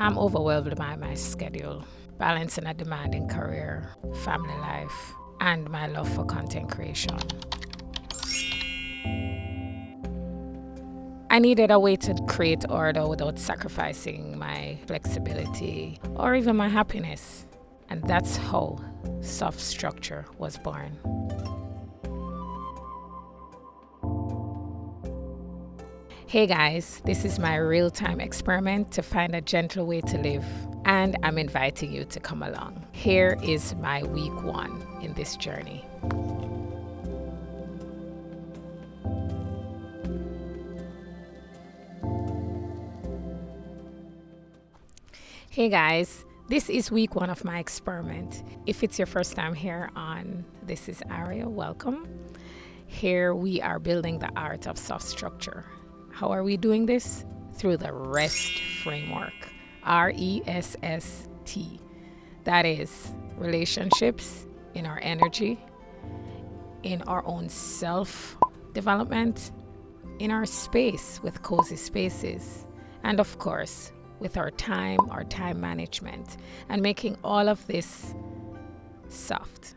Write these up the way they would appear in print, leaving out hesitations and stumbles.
I'm overwhelmed by my schedule, balancing a demanding career, family life, and my love for content creation. I needed a way to create order without sacrificing my flexibility or even my happiness. And that's how Soft Structure was born. Hey guys, this is my real-time experiment to find a gentle way to live, and I'm inviting you to come along. Here is my week 1 in this journey. Hey guys, this is week 1 of my experiment. If it's your first time here on This is Aria, welcome. Here we are building the art of soft structure. How are we doing this? Through the REST framework, RESST. That is relationships, in our energy, in our own self-development, in our space with cozy spaces, and of course, with our time management, and making all of this soft.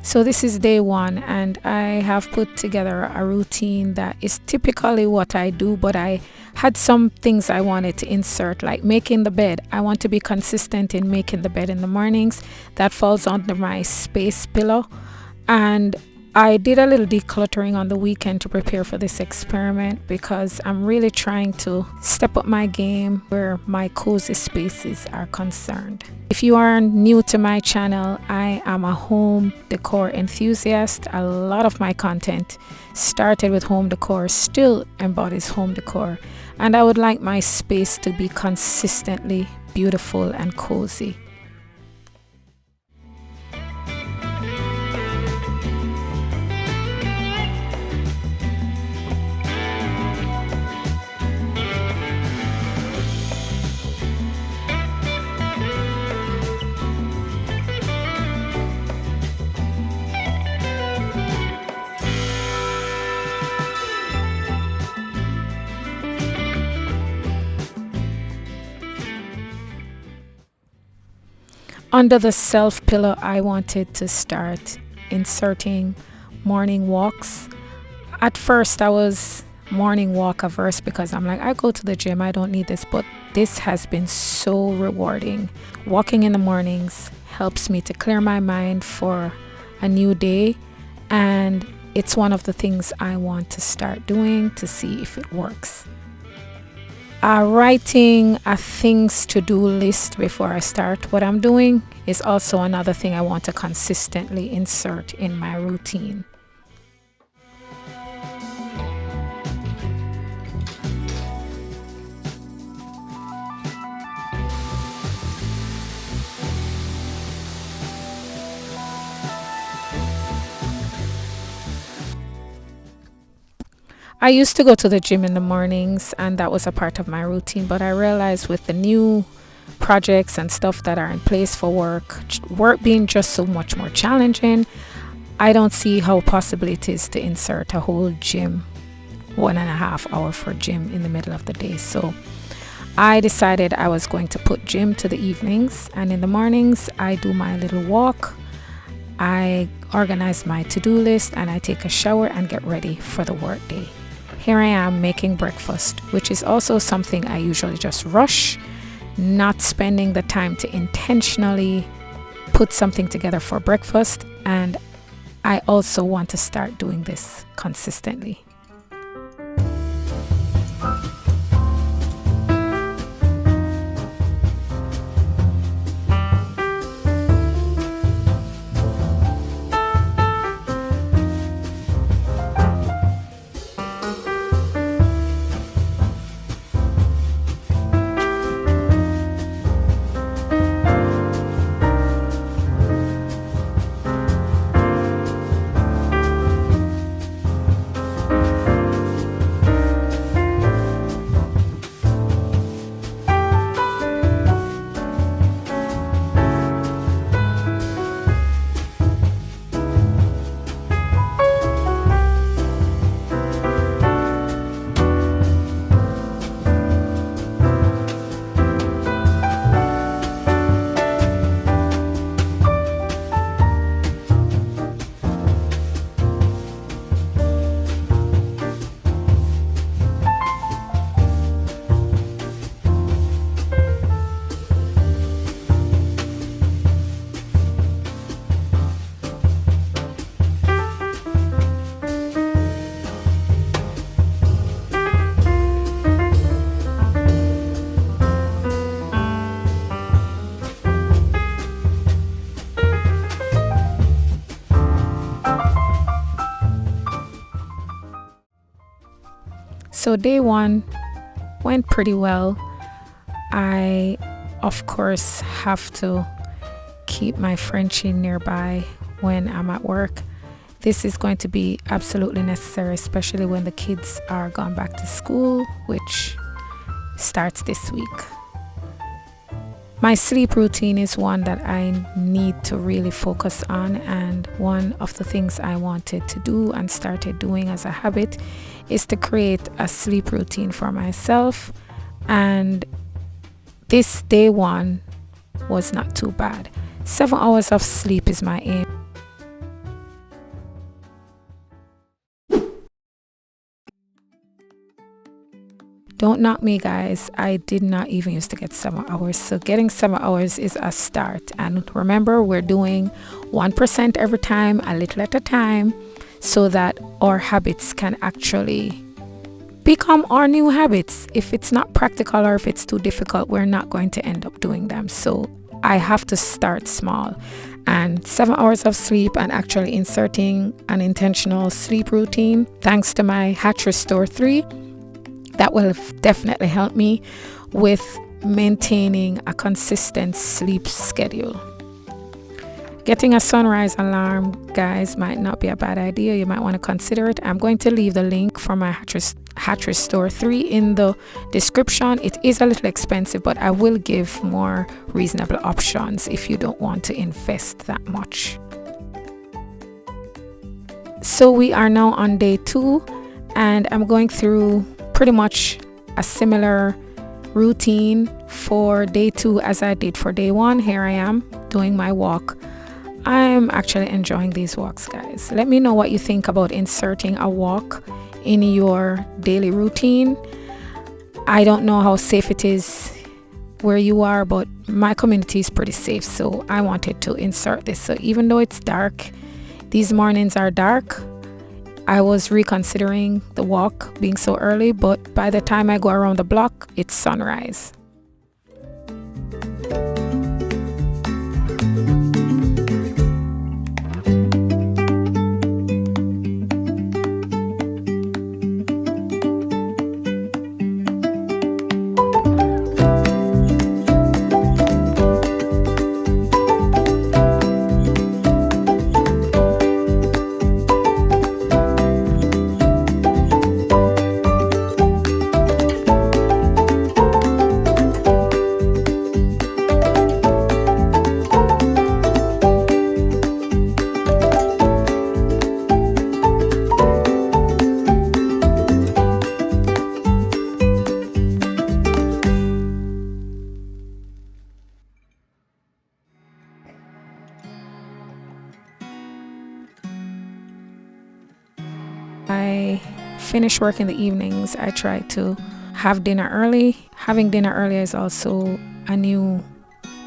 So this is day 1, and I have put together a routine that is typically what I do, but I had some things I wanted to insert, like making the bed. I want to be consistent in making the bed in the mornings. That falls under my space pillow. And I did a little decluttering on the weekend to prepare for this experiment because I'm really trying to step up my game where my cozy spaces are concerned. If you are new to my channel, I am a home decor enthusiast. A lot of my content started with home decor, still embodies home decor, and I would like my space to be consistently beautiful and cozy. Under the self pillow, I wanted to start inserting morning walks. At first, I was morning walk averse because I'm like, I go to the gym, I don't need this, but this has been so rewarding. Walking in the mornings helps me to clear my mind for a new day, and it's one of the things I want to start doing to see if it works. Writing a things to do list before I start what I'm doing is also another thing I want to consistently insert in my routine. I used to go to the gym in the mornings, and that was a part of my routine, but I realized with the new projects and stuff that are in place for work being just so much more challenging, I don't see how possible it is to insert a whole gym, 1.5 hour for gym in the middle of the day. So I decided I was going to put gym to the evenings, and in the mornings I do my little walk, I organize my to-do list, and I take a shower and get ready for the workday. Here I am making breakfast, which is also something I usually just rush, not spending the time to intentionally put something together for breakfast. And I also want to start doing this consistently. So day one went pretty well. I, of course, have to keep my Frenchie nearby when I'm at work. This is going to be absolutely necessary, especially when the kids are gone back to school, which starts this week. My sleep routine is one that I need to really focus on, and one of the things I wanted to do and started doing as a habit is to create a sleep routine for myself, and this day one was not too bad. 7 hours of sleep is my aim. Don't knock me, guys. I did not even used to get 7 hours. So getting 7 hours is a start. And remember, we're doing 1% every time, a little at a time, so that our habits can actually become our new habits. If it's not practical or if it's too difficult, we're not going to end up doing them. So I have to start small. And 7 hours of sleep and actually inserting an intentional sleep routine, thanks to my Hatch Restore 3, that will definitely help me with maintaining a consistent sleep schedule. Getting a sunrise alarm, guys, might not be a bad idea. You might want to consider it. I'm going to leave the link for my Hatch Restore 3 in the description. It is a little expensive, but I will give more reasonable options if you don't want to invest that much. So we are now on day 2, and I'm going through pretty much a similar routine for day 2 as I did for day 1. Here I am doing my walk. I'm actually enjoying these walks, guys. Let me know what you think about inserting a walk in your daily routine. I don't know how safe it is where you are, but my community is pretty safe, so I wanted to insert this. So even though it's dark, these mornings are dark, I was reconsidering the walk being so early, but by the time I go around the block, it's sunrise. I finish work in the evenings. I try to have dinner early. Having dinner early is also a new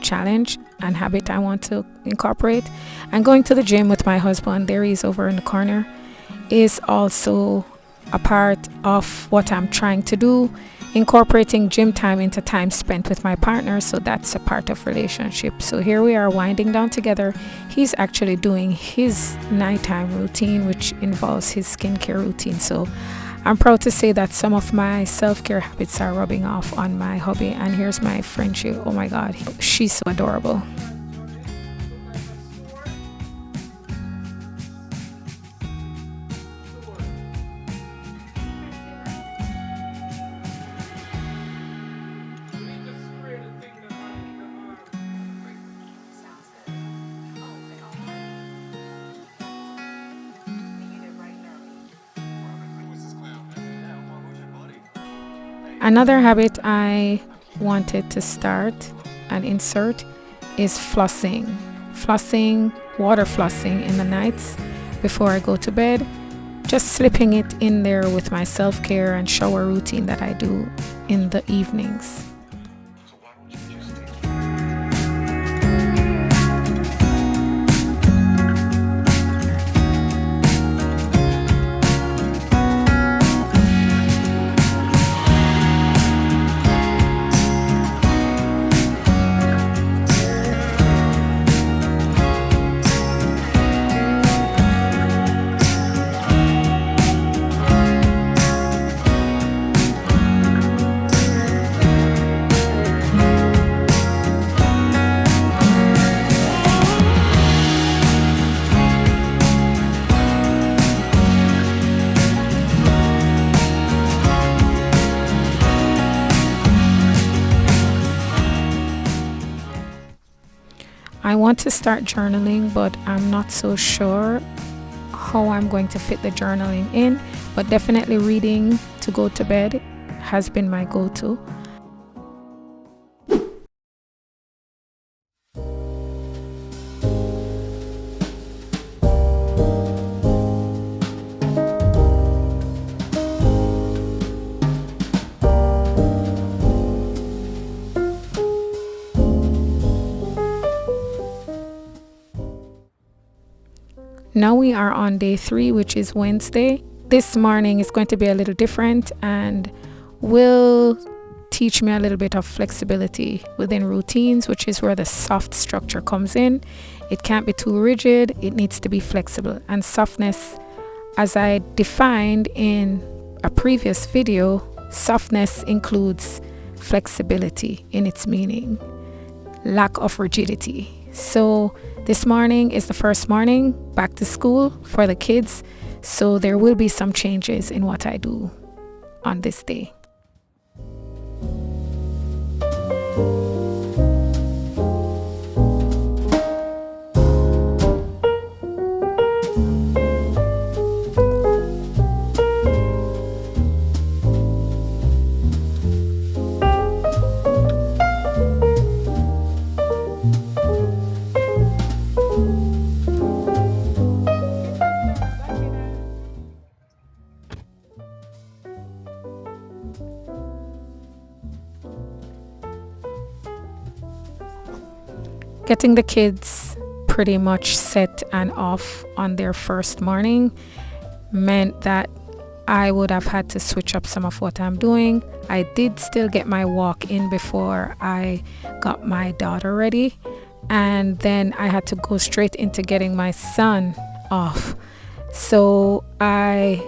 challenge and habit I want to incorporate. And going to the gym with my husband, there he is over in the corner, is also a part of what I'm trying to do, incorporating gym time into time spent with my partner. So that's a part of relationship. So here we are winding down together. He's actually doing his nighttime routine, which involves his skincare routine. So I'm proud to say that some of my self-care habits are rubbing off on my hubby. And here's my Frenchie. Oh my God, she's so adorable. Another habit I wanted to start and insert is flossing. Flossing, water flossing in the nights before I go to bed. Just slipping it in there with my self-care and shower routine that I do in the evenings. I want to start journaling, but I'm not so sure how I'm going to fit the journaling in. But definitely reading to go to bed has been my go-to. Now we are on day 3, which is Wednesday. This morning is going to be a little different and will teach me a little bit of flexibility within routines, which is where the soft structure comes in. It can't be too rigid, it needs to be flexible. And softness, as I defined in a previous video, softness includes flexibility in its meaning, lack of rigidity. So this morning is the first morning back to school for the kids, so there will be some changes in what I do on this day. Getting the kids pretty much set and off on their first morning meant that I would have had to switch up some of what I'm doing. I did still get my walk in before I got my daughter ready, and then I had to go straight into getting my son off. So I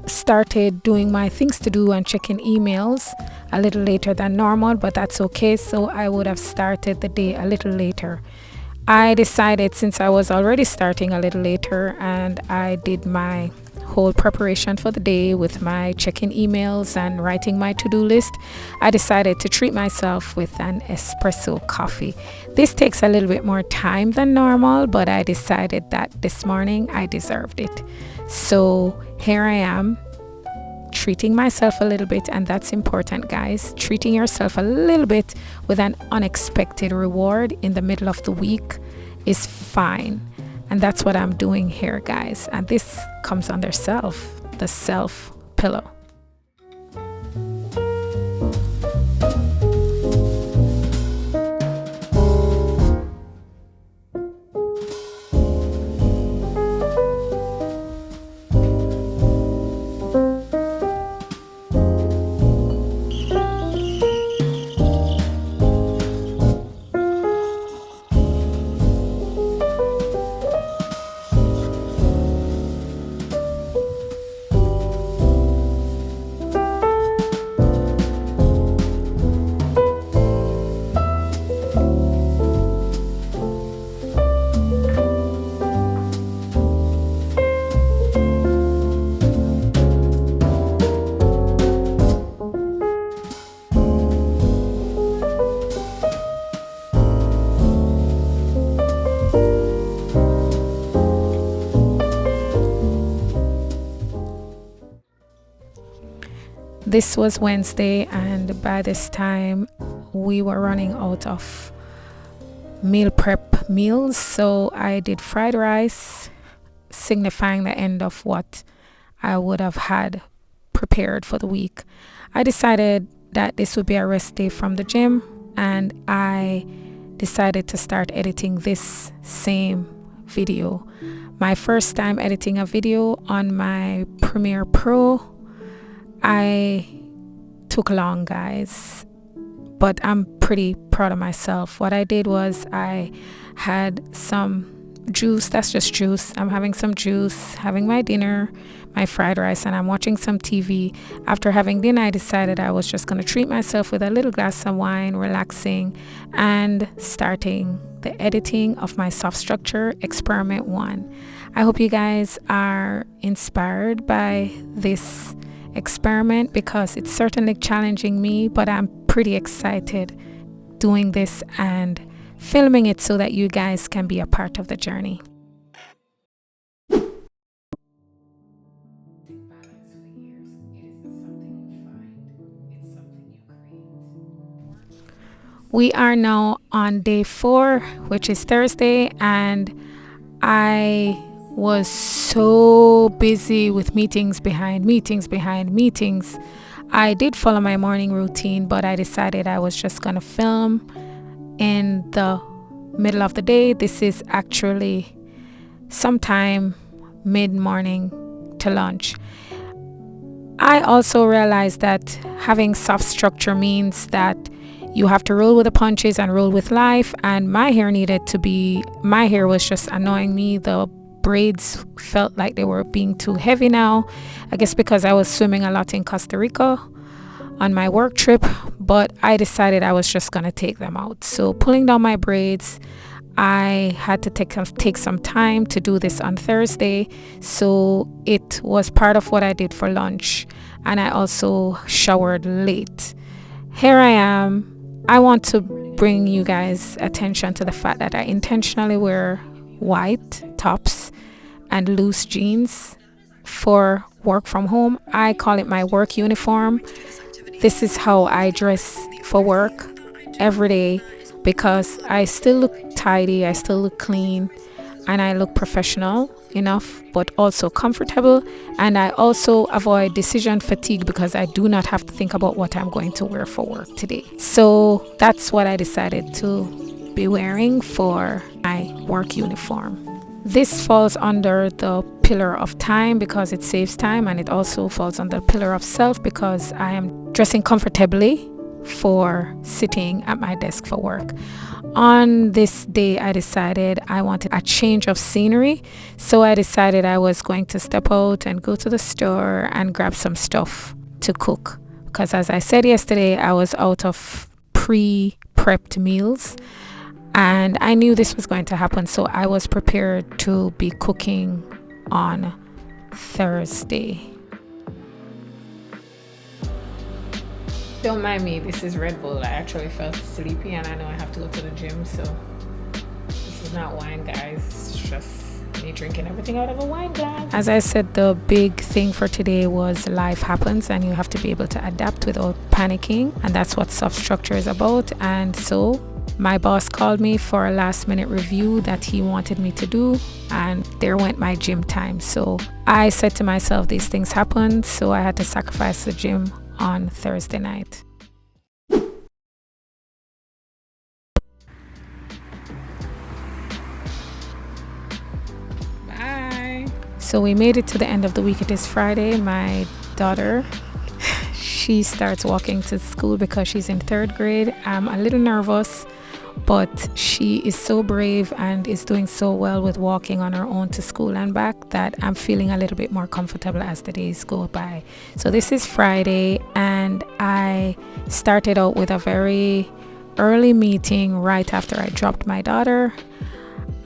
started doing my things to do and checking emails a little later than normal, but that's okay. So I would have started the day a little later. I decided, since I was already starting a little later and I did my whole preparation for the day with my checking emails and writing my to-do list, I decided to treat myself with an espresso coffee. This takes a little bit more time than normal, but I decided that this morning I deserved it. So here I am, treating myself a little bit, and that's important, guys. Treating yourself a little bit with an unexpected reward in the middle of the week is fine, and that's what I'm doing here, guys. And this comes under self, the self pillow. This was Wednesday, and by this time we were running out of meal prep meals, so I did fried rice, signifying the end of what I would have had prepared for the week. I decided that this would be a rest day from the gym, and I decided to start editing this same video. My first time editing a video on my Premiere Pro. I took long, guys, but I'm pretty proud of myself. What I did was I had some juice. That's just juice. I'm having some juice, having my dinner, my fried rice, and I'm watching some TV. After having dinner, I decided I was just going to treat myself with a little glass of wine, relaxing, and starting the editing of my soft structure experiment 1. I hope you guys are inspired by this experiment, because it's certainly challenging me, but I'm pretty excited doing this and filming it so that you guys can be a part of the journey. We are now on day 4, which is Thursday, and I was so busy with meetings behind meetings. I did follow my morning routine, but I decided I was just going to film in the middle of the day. This is actually sometime mid-morning to lunch. I also realized that having soft structure means that you have to roll with the punches and roll with life, and my hair was just annoying me. The braids felt like they were being too heavy now. I guess because I was swimming a lot in Costa Rica on my work trip, but I decided I was just gonna take them out. So pulling down my braids, I had to take some time to do this on Thursday, so it was part of what I did for lunch, and I also showered late. Here I am. I want to bring you guys attention to the fact that I intentionally wear white tops and loose jeans for work from home. I call it my work uniform. This is how I dress for work every day because I still look tidy, I still look clean, and I look professional enough, but also comfortable. And I also avoid decision fatigue because I do not have to think about what I'm going to wear for work today. So that's what I decided to be wearing for my work uniform. This falls under the pillar of time because it saves time, and it also falls under the pillar of self because I am dressing comfortably for sitting at my desk for work. On this day, I decided I wanted a change of scenery, so I decided I was going to step out and go to the store and grab some stuff to cook, because as I said yesterday, I was out of pre-prepped meals and I knew this was going to happen, so I was prepared to be cooking on Thursday. Don't mind me, this is Red Bull. I actually felt sleepy and I know I have to go to the gym, so this is not wine, guys. It's just me drinking everything out of a wine glass. As I said, the big thing for today was life happens and you have to be able to adapt without panicking, and that's what soft structure is about. And so my boss called me for a last minute review that he wanted me to do, and there went my gym time. So I said to myself, these things happen, so I had to sacrifice the gym on Thursday night. Bye. So we made it to the end of the week. It is Friday. My daughter, she starts walking to school because she's in 3rd grade. I'm a little nervous, but she is so brave and is doing so well with walking on her own to school and back that I'm feeling a little bit more comfortable as the days go by. So this is Friday, and I started out with a very early meeting right after I dropped my daughter.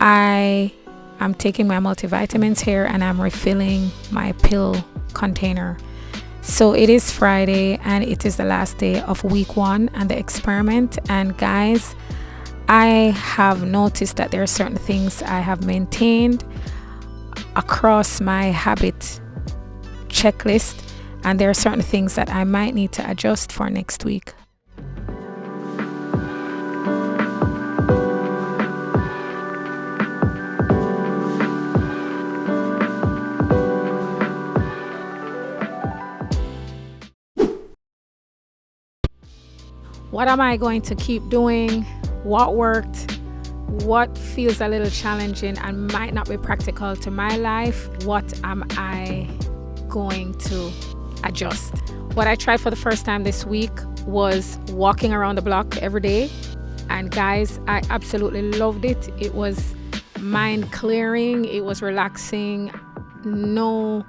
I am taking my multivitamins here and I'm refilling my pill container. So it is Friday and it is the last day of week 1 and the experiment. And guys, I have noticed that there are certain things I have maintained across my habit checklist, and there are certain things that I might need to adjust for next week. What am I going to keep doing? What worked? What feels a little challenging and might not be practical to my life? What am I going to adjust? What I tried for the first time this week was walking around the block every day. And guys, I absolutely loved it. It was mind clearing. It was relaxing. No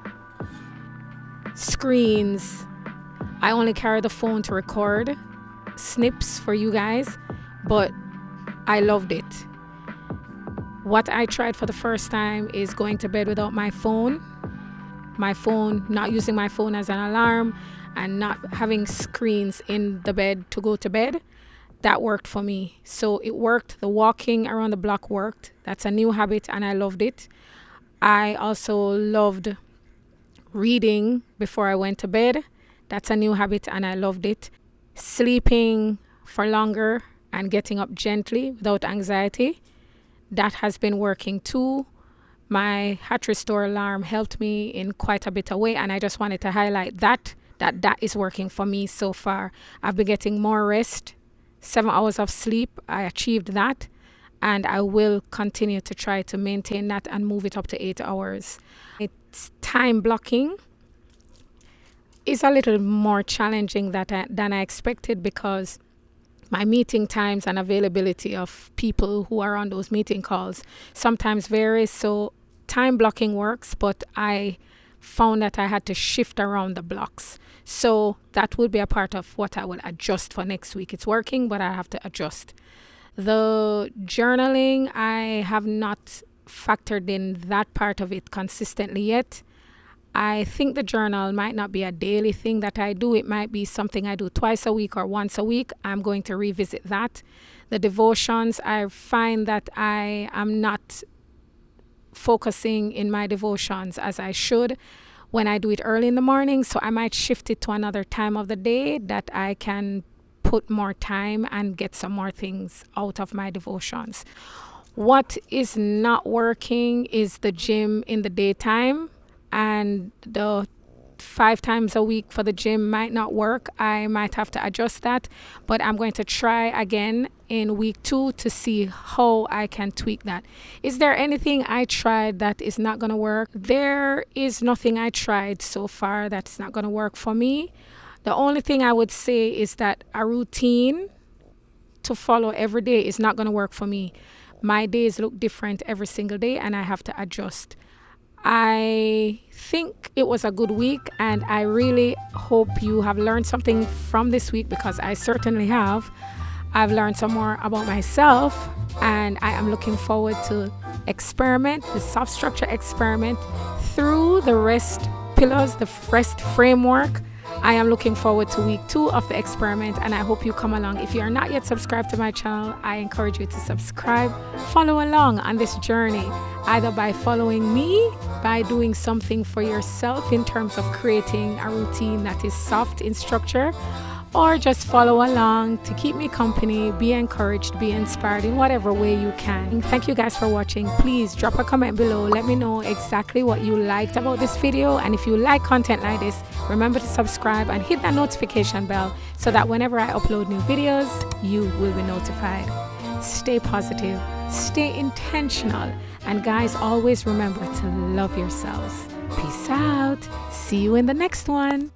screens. I only carry the phone to record snips for you guys, but I loved it. What I tried for the first time is going to bed without my phone, not using my phone as an alarm, and not having screens in the bed to go to bed. that worked for me. So it worked. The walking around the block worked. That's a new habit and I loved it. I also loved reading before I went to bed. That's a new habit and I loved it. Sleeping for longer and getting up gently without anxiety. That has been working too. My Heart Restore alarm helped me in quite a bit of way, and I just wanted to highlight that is working for me so far. I've been getting more rest, 7 hours of sleep. I achieved that, and I will continue to try to maintain that and move it up to 8 hours. It's time blocking is a little more challenging than I expected, because my meeting times and availability of people who are on those meeting calls sometimes varies. So time blocking works, but I found that I had to shift around the blocks. So that will be a part of what I will adjust for next week. It's working, but I have to adjust. The journaling, I have not factored in that part of it consistently yet. I think the journal might not be a daily thing that I do. It might be something I do twice a week or once a week. I'm going to revisit that. The devotions, I find that I am not focusing in my devotions as I should when I do it early in the morning. So I might shift it to another time of the day that I can put more time and get some more things out of my devotions. What is not working is the gym in the daytime. And the 5 times a week for the gym might not work. I might have to adjust that, but I'm going to try again in week 2 to see how I can tweak that. Is there anything I tried that is not going to work? There is nothing I tried so far that's not going to work for me. The only thing I would say is that a routine to follow every day is not going to work for me. My days look different every single day, and I have to adjust. I think it was a good week, and I really hope you have learned something from this week, because I certainly have. I've learned some more about myself, and I am looking forward to experiment, the soft structure experiment through the rest pillars, the rest framework. I am looking forward to week 2 of the experiment, and I hope you come along. If you are not yet subscribed to my channel, I encourage you to subscribe. Follow along on this journey, either by following me, by doing something for yourself in terms of creating a routine that is soft in structure, or just follow along to keep me company, be encouraged, be inspired in whatever way you can. Thank you guys for watching. Please drop a comment below. Let me know exactly what you liked about this video. And if you like content like this, remember to subscribe and hit that notification bell so that whenever I upload new videos, you will be notified. Stay positive, stay intentional, and guys, always remember to love yourselves. Peace out. See you in the next one.